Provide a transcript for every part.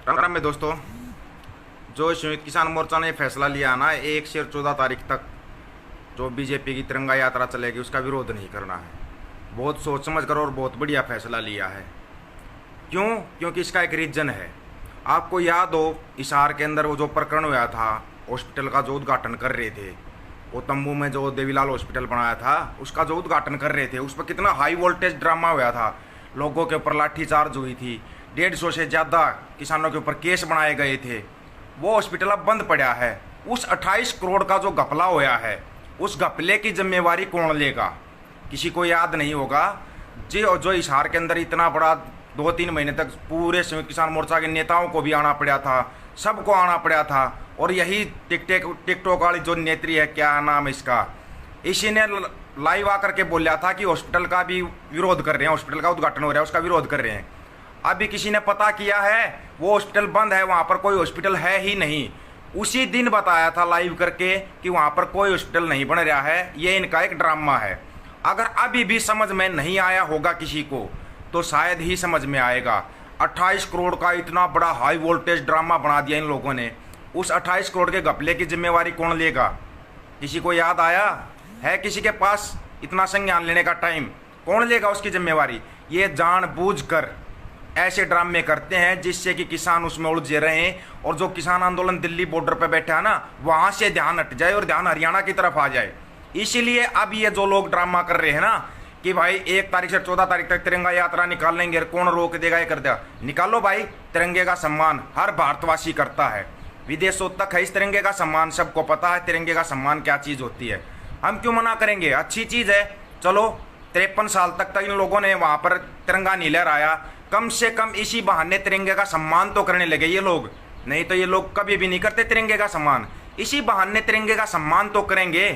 राम राम में दोस्तों, जो संयुक्त किसान मोर्चा ने फैसला लिया ना 1 से 14 तारीख तक जो बीजेपी की तिरंगा यात्रा चलेगी उसका विरोध नहीं करना है। बहुत सोच समझ कर और बहुत बढ़िया फैसला लिया है। क्यों? क्योंकि इसका एक रीजन है। आपको याद हो हिसार के अंदर वो जो प्रकरण हुआ था, हॉस्पिटल का जो उद्घाटन कर रहे थे, वो तंबू में जो देवीलाल हॉस्पिटल बनाया था उसका जो उद्घाटन कर रहे थे, उस पर कितना हाई वोल्टेज ड्रामा हुआ था। लोगों के ऊपर लाठीचार्ज हुई थी, 150 से ज़्यादा किसानों के ऊपर केस बनाए गए थे। वो हॉस्पिटल अब बंद पड़ा है। उस 28 करोड़ का जो घपला होया है, उस घपले की जिम्मेवारी कौन लेगा? किसी को याद नहीं होगा। जो हिसार के अंदर इतना बड़ा 2-3 महीने तक पूरे संयुक्त किसान मोर्चा के नेताओं को भी आना पड़ा था, सबको आना पड़ा था। और यही टिकटॉक वाली जो नेत्री है, क्या नाम है इसका, इसी ने लाइव आकर के बोला था कि हॉस्पिटल का भी विरोध कर रहे हैं, हॉस्पिटल का उद्घाटन हो रहा है उसका विरोध कर रहे हैं। अभी किसी ने पता किया है, वो हॉस्पिटल बंद है, वहाँ पर कोई हॉस्पिटल है ही नहीं। उसी दिन बताया था लाइव करके कि वहाँ पर कोई हॉस्पिटल नहीं बन रहा है, ये इनका एक ड्रामा है। अगर अभी भी समझ में नहीं आया होगा किसी को, तो शायद ही समझ में आएगा। 28 करोड़ का इतना बड़ा हाई वोल्टेज ड्रामा बना दिया इन लोगों ने। उस 28 करोड़ के घपले की जिम्मेवारी कौन लेगा? किसी को याद आया है? किसी के पास इतना संज्ञान लेने का टाइम? कौन लेगा उसकी जिम्मेवारी? ये जानबूझकर ऐसे ड्रामे करते हैं जिससे कि किसान उसमें उलझे रहें, और जो किसान आंदोलन दिल्ली बॉर्डर पर बैठा है ना, वहाँ से ध्यान हट जाए और ध्यान हरियाणा की तरफ आ जाए। इसीलिए अब ये जो लोग ड्रामा कर रहे हैं ना कि भाई 1 तारीख से 14 तारीख तक तिरंगा यात्रा निकाल लेंगे, कौन रोक देगा, ये कर देगा। निकालो भाई, तिरंगे का सम्मान हर भारतवासी करता है, विदेशों तक है इस तिरंगे का सम्मान। सबको पता है तिरंगे का सम्मान क्या चीज़ होती है। हम क्यों मना करेंगे? अच्छी चीज़ है। चलो 53 साल तक इन लोगों ने वहाँ पर तिरंगा नहीं लहराया, कम से कम इसी बहाने तिरंगे का सम्मान तो करने लगे ये लोग। नहीं तो ये लोग कभी भी नहीं करते तिरंगे का सम्मान। इसी बहाने तिरंगे का सम्मान तो करेंगे,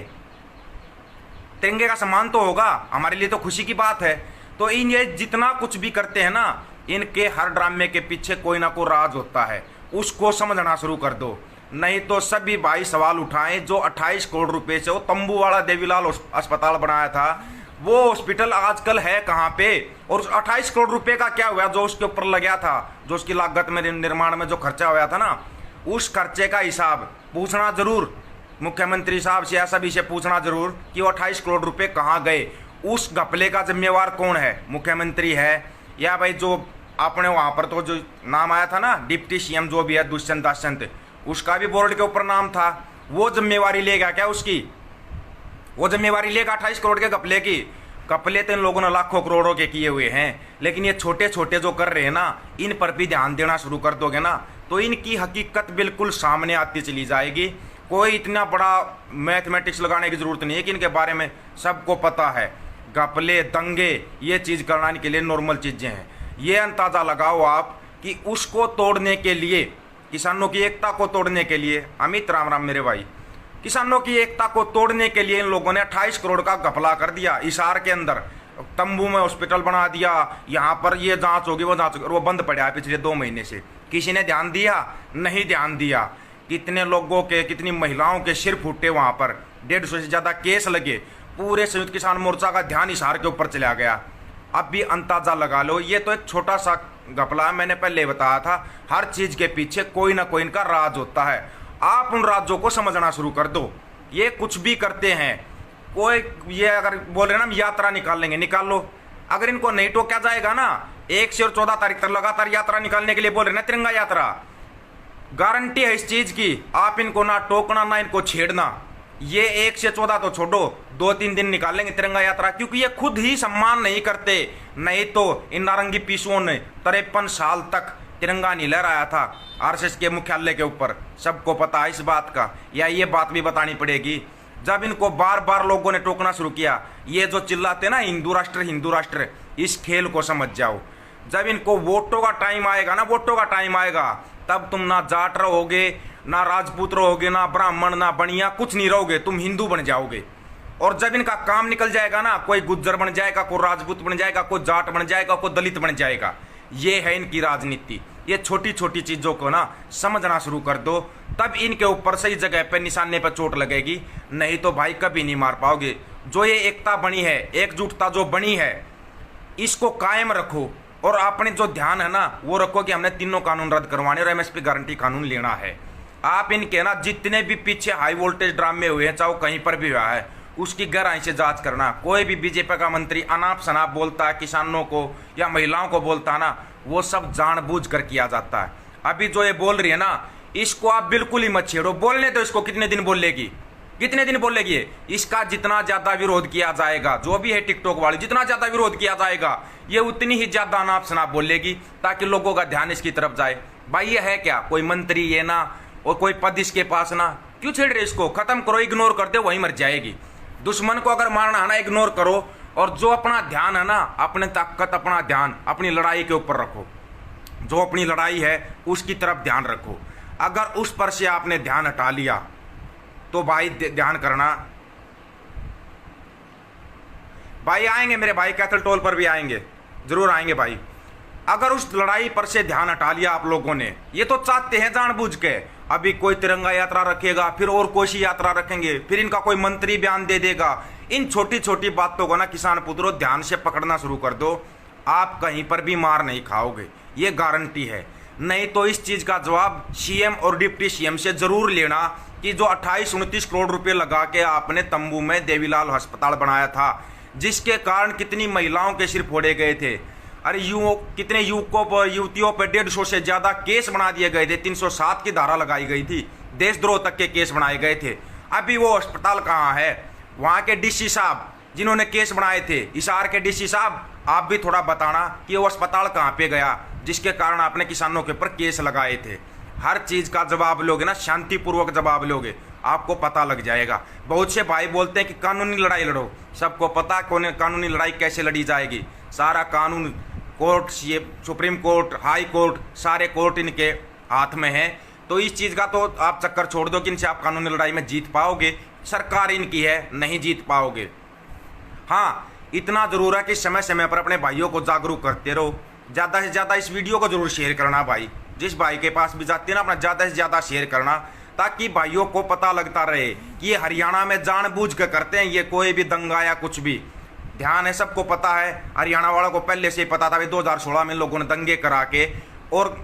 तिरंगे का सम्मान तो होगा, हमारे लिए तो खुशी की बात है। तो इन ये जितना कुछ भी करते हैं ना, इनके हर ड्रामे के पीछे कोई ना कोई राज होता है, उसको समझना शुरू कर दो। नहीं तो सभी भाई सवाल उठाएं। जो 28 करोड़ रुपए से वो तंबू वाला देवीलाल अस्पताल बनाया था, वो हॉस्पिटल आजकल है कहाँ पे? और उस 28 करोड़ रुपए का क्या हुआ जो उसके ऊपर लगा था, जो उसकी लागत में निर्माण में जो खर्चा हुआ था ना, उस खर्चे का हिसाब पूछना जरूर मुख्यमंत्री साहब से या सभी से पूछना जरूर कि वो 28 करोड़ रुपए कहाँ गए। उस घपले का जिम्मेवार कौन है? मुख्यमंत्री है या भाई जो आपने वहाँ पर तो जो नाम आया था ना डिप्टी सीएम जो भी है दुष्यंत दासंत, उसका भी बोर्ड के ऊपर नाम था। वो जिम्मेवारी लेगा क्या उसकी? वो जिम्मेवारी लेगा 28 करोड़ के घपले की? घपले तो इन लोगों ने लाखों करोड़ों के किए हुए हैं, लेकिन ये छोटे छोटे जो कर रहे हैं ना, इन पर भी ध्यान देना शुरू कर दोगे ना, तो इनकी हकीकत बिल्कुल सामने आती चली जाएगी। कोई इतना बड़ा मैथमेटिक्स लगाने की जरूरत नहीं है कि इनके बारे में सबको पता है। घपले, दंगे, ये चीज़ कराने के लिए नॉर्मल चीज़ें हैं। ये अंदाज़ा लगाओ आप कि उसको तोड़ने के लिए, किसानों की एकता को तोड़ने के लिए, अमित राम राम मेरे भाई, किसानों की एकता को तोड़ने के लिए इन लोगों ने 28 करोड़ का घपला कर दिया। हिसार के अंदर तंबू में हॉस्पिटल बना दिया, यहाँ पर ये जांच होगी वो जांच होगी, और वो बंद पड़ा है पिछले 2 महीने से। किसी ने ध्यान दिया? नहीं ध्यान दिया। कितने लोगों के, कितनी महिलाओं के सिर फूटे वहाँ पर, 150 से ज़्यादा केस लगे। पूरे संयुक्त किसान मोर्चा का ध्यान हिसार के ऊपर चला गया। अब भी अंदाजा लगा लो, ये तो एक छोटा सा घपला है। मैंने पहले बताया था, हर चीज़ के पीछे कोई ना कोई इनका राज होता है। आप उन राज्यों को समझना शुरू कर दो। ये कुछ भी करते हैं, कोई ये अगर बोल रहे ना हम यात्रा निकाल लेंगे, निकाल लो। अगर इनको नहीं टोका जाएगा ना, 1 से 14 तारीख तक लगातार यात्रा निकालने के लिए बोल रहे ना, तिरंगा यात्रा, गारंटी है इस चीज की। आप इनको ना टोकना ना इनको छेड़ना। ये 1 से 14 तो छोड़ो, 2-3 दिन निकालेंगे तिरंगा यात्रा, क्योंकि ये खुद ही सम्मान नहीं करते। नहीं तो इन नारंगी पीसुओं ने 53 साल तक तिरंगा नहीं लहराया था आरएसएस के मुख्यालय के ऊपर। सबको पता है इस बात का, या ये बात भी बतानी पड़ेगी। जब इनको बार बार लोगों ने टोकना शुरू किया, ये जो चिल्लाते ना हिंदू राष्ट्र, इस खेल को समझ जाओ। जब इनको वोटों का टाइम आएगा ना, वोटों का टाइम आएगा, तब तुम ना जाट रहोगे, ना राजपूत रहोगे, ना ब्राह्मण, ना बनिया, कुछ नहीं रहोगे, तुम हिंदू बन जाओगे। और जब इनका काम निकल जाएगा ना, कोई गुज्जर बन जाएगा, कोई राजपूत बन जाएगा, कोई जाट बन जाएगा, कोई दलित बन जाएगा। ये है इनकी राजनीति। ये छोटी छोटी चीज़ों को ना समझना शुरू कर दो, तब इनके ऊपर सही जगह पे निशाने पर चोट लगेगी। नहीं तो भाई कभी नहीं मार पाओगे। जो ये एकता बनी है, एकजुटता जो बनी है, इसको कायम रखो। और अपने जो ध्यान है ना वो रखो कि हमने तीनों कानून रद्द करवाने और एमएसपी गारंटी कानून लेना है। आप इनके ना जितने भी पीछे हाई वोल्टेज ड्रामे हुए हैं, चाहे कहीं पर भी हुआ है, उसकी गहराई से जांच करना। कोई भी बीजेपी का मंत्री अनाप शनाप बोलता है किसानों को या महिलाओं को बोलता है ना, वो सब जानबूझ कर किया जाता है। अभी जो ये बोल रही है ना, इसको आप बिल्कुल ही मत छेड़ो, बोलने तो इसको कितने दिन बोलेगी, कितने दिन बोलेगी। इसका जितना ज्यादा विरोध किया जाएगा, जो भी है टिकटॉक वाले, जितना ज्यादा विरोध किया जाएगा ये उतनी ही ज्यादा अनाप शनाप बोलेगी, ताकि लोगों का ध्यान इसकी तरफ जाए। भाई ये है क्या, कोई मंत्री ये ना और कोई पद इसके पास ना, क्यों छेड़ रहे इसको, खत्म करो, इग्नोर कर दो, वहीं मर जाएगी। दुश्मन को अगर मारना है ना, इग्नोर करो, और जो अपना ध्यान है ना, अपने ताकत, अपना ध्यान अपनी लड़ाई के ऊपर रखो। जो अपनी लड़ाई है उसकी तरफ ध्यान रखो। अगर उस पर से आपने ध्यान हटा लिया तो भाई ध्यान करना, भाई आएंगे मेरे भाई, कैथल टोल पर भी आएंगे, जरूर आएंगे भाई। अगर उस लड़ाई पर से ध्यान हटा लिया आप लोगों ने, ये तो चाहते हैं जानबूझ के, अभी कोई तिरंगा यात्रा रखेगा, फिर और कोई सी यात्रा रखेंगे, फिर इनका कोई मंत्री बयान दे देगा। इन छोटी छोटी बातों को ना किसान पुत्रों ध्यान से पकड़ना शुरू कर दो, आप कहीं पर भी मार नहीं खाओगे, ये गारंटी है। नहीं तो इस चीज का जवाब सीएम और डिप्टी सीएम से जरूर लेना कि जो 28-29 करोड़ रुपए लगा के आपने तंबू में देवीलाल अस्पताल बनाया था, जिसके कारण कितनी महिलाओं के सिर फोड़े गए थे, अरे कितने युवकों पर, युवतियों पर 150 से ज्यादा केस बना दिए गए थे, 307 की धारा लगाई गई थी, देशद्रोह तक के केस बनाए गए थे। अभी वो अस्पताल कहाँ है? वहां के डीसी साहब जिन्होंने केस बनाए थे, हिसार के डीसी साहब, आप भी थोड़ा बताना कि वो अस्पताल कहाँ पे गया जिसके कारण आपने किसानों के ऊपर केस लगाए थे। हर चीज का जवाब लोगे ना, शांतिपूर्वक जवाब लोगे, आपको पता लग जाएगा। बहुत से भाई बोलते हैं कि कानूनी लड़ाई लड़ो, सबको पता कौन कानूनी लड़ाई कैसे लड़ी जाएगी। सारा कानून कोर्ट, ये सुप्रीम कोर्ट, हाई कोर्ट, सारे कोर्ट इनके हाथ में है। तो इस चीज का तो आप चक्कर छोड़ दो कि इनसे आप कानूनी लड़ाई में जीत पाओगे, सरकार इनकी है, नहीं जीत पाओगे। हाँ, इतना जरूर है कि समय समय पर अपने भाइयों को जागरूक करते रहो। ज़्यादा से ज़्यादा इस वीडियो को जरूर शेयर करना भाई, जिस भाई के पास भी जाती है ना, अपना ज़्यादा से ज़्यादा शेयर करना, ताकि भाइयों को पता लगता रहे कि ये हरियाणा में जानबूझ कर करते हैं, ये कोई भी दंगा या कुछ भी। ध्यान है, सबको पता है, हरियाणा वालों को पहले से ही पता था। 2016 में लोगों ने दंगे करा के और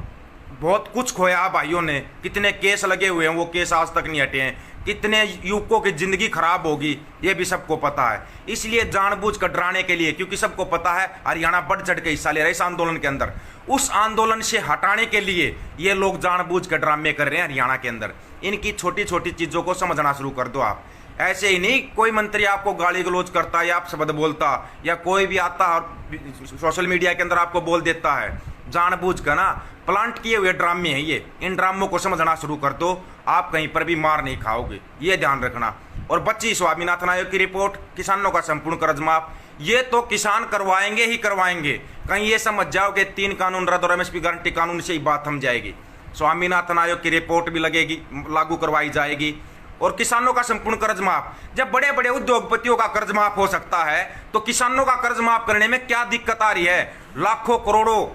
बहुत कुछ खोया भाइयों ने, कितने केस लगे हुए हैं, वो केस आज तक नहीं हटे हैं, कितने युवकों की जिंदगी खराब होगी, ये भी सबको पता है। इसलिए जानबूझ कर डराने के लिए, क्योंकि सबको पता है हरियाणा बढ़ चढ़ के हिस्सा ले रहा है इस आंदोलन के अंदर, उस आंदोलन से हटाने के लिए ये लोग जानबूझ कर ड्रामे कर रहे हैं हरियाणा के अंदर। इनकी छोटी छोटी चीजों को समझना शुरू कर दो आप। ऐसे ही नहीं कोई मंत्री आपको गाली गलौज करता या आप शब्द बोलता, या कोई भी आता और सोशल मीडिया के अंदर आपको बोल देता है, जानबूझ कर ना प्लांट किए हुए ड्रामे हैं ये। इन ड्रामों को समझना शुरू कर दो, आप कहीं पर भी मार नहीं खाओगे, ये ध्यान रखना। और बच्ची स्वामीनाथन आयोग की रिपोर्ट, किसानों का संपूर्ण कर्ज माफ, ये तो किसान करवाएंगे ही करवाएंगे। कहीं ये समझ जाओ कि 3 कानून रद्द और एमएसपी गारंटी कानून से ही बात थम जाएगी। स्वामीनाथन आयोग की रिपोर्ट भी लगेगी, लागू करवाई जाएगी, और किसानों का संपूर्ण कर्ज माफ। जब बड़े बड़े उद्योगपतियों का कर्ज माफ हो सकता है तो किसानों का कर्ज माफ करने में क्या दिक्कत आ रही है? लाखों करोड़ों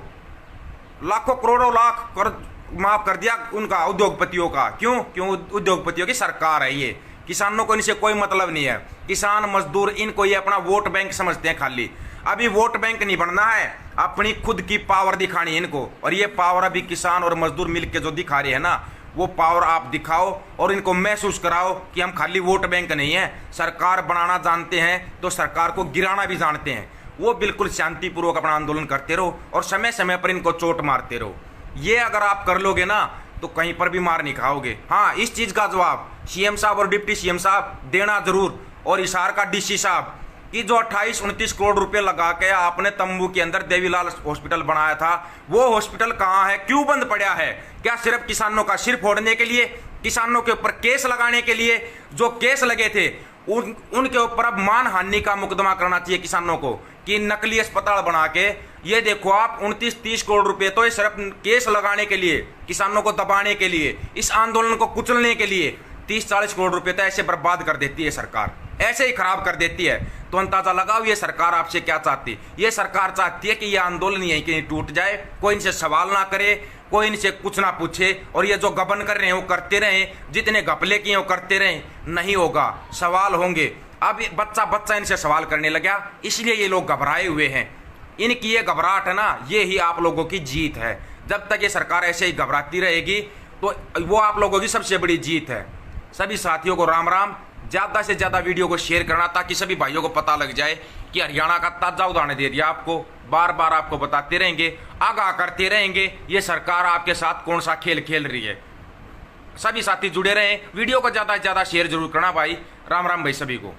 लाख कर्ज माफ कर दिया उनका, उद्योगपतियों का। क्यों? उद्योगपतियों की सरकार है ये, किसानों को इनसे कोई मतलब नहीं है। किसान मजदूर इनको ये अपना वोट बैंक समझते हैं खाली। अभी वोट बैंक नहीं बनना है, अपनी खुद की पावर दिखानी है इनको, और ये पावर अभी किसान और मजदूर मिलकर जो दिखा रहे हैं ना, वो पावर आप दिखाओ और इनको महसूस कराओ कि हम खाली वोट बैंक नहीं है, सरकार बनाना जानते हैं तो सरकार को गिराना भी जानते हैं। वो बिल्कुल शांतिपूर्वक अपना आंदोलन करते रहो और समय समय पर इनको चोट मारते रहो। ये अगर आप कर लोगे ना तो कहीं पर भी मार नहीं खाओगे। हाँ, इस चीज का जवाब सीएम साहब और डिप्टी सीएम साहब देना जरूर, और हिसार का डीसी साहब कि जो 28-29 करोड़ रुपए लगा के आपने तंबू के अंदर देवीलाल हॉस्पिटल बनाया था, वो हॉस्पिटल कहाँ है, क्यों बंद पड़ा है? क्या सिर्फ किसानों का सिर फोड़ने के लिए, किसानों के ऊपर केस लगाने के लिए? जो केस लगे थे उनके ऊपर अब मानहानि का मुकदमा करना चाहिए किसानों को, कि नकली अस्पताल बना के, ये देखो आप 29-30 करोड़ रुपए तो ये सिर्फ केस लगाने के लिए, किसानों को दबाने के लिए, इस आंदोलन को कुचलने के लिए 30-40 करोड़ रुपए तो ऐसे बर्बाद कर देती है सरकार, ऐसे ही खराब कर देती है। तो अंदाजा लगाओ ये सरकार आपसे क्या चाहती। ये सरकार चाहती है कि ये आंदोलन यहीं कहीं टूट जाए, कोई इनसे सवाल ना करे, कोई इनसे कुछ ना पूछे, और ये जो गबन कर रहे हैं वो करते रहें, जितने घपले किए वो करते रहें। नहीं होगा, सवाल होंगे। अब बच्चा इनसे सवाल करने लगा, इसलिए ये लोग घबराए हुए हैं। इनकी ये घबराहट है ना, ये ही आप लोगों की जीत है। जब तक ये सरकार ऐसे ही घबराती रहेगी तो वो आप लोगों की सबसे बड़ी जीत है। सभी साथियों को राम राम। ज़्यादा से ज़्यादा वीडियो को शेयर करना ताकि सभी भाइयों को पता लग जाए कि हरियाणा का ताज़ा उदाहरण दे दिया आपको। बार बार आपको बताते रहेंगे, आगाह करते रहेंगे ये सरकार आपके साथ कौन सा खेल खेल रही है। सभी साथी जुड़े रहें, वीडियो को ज़्यादा से ज़्यादा शेयर जरूर करना भाई। राम राम भाई सभी को।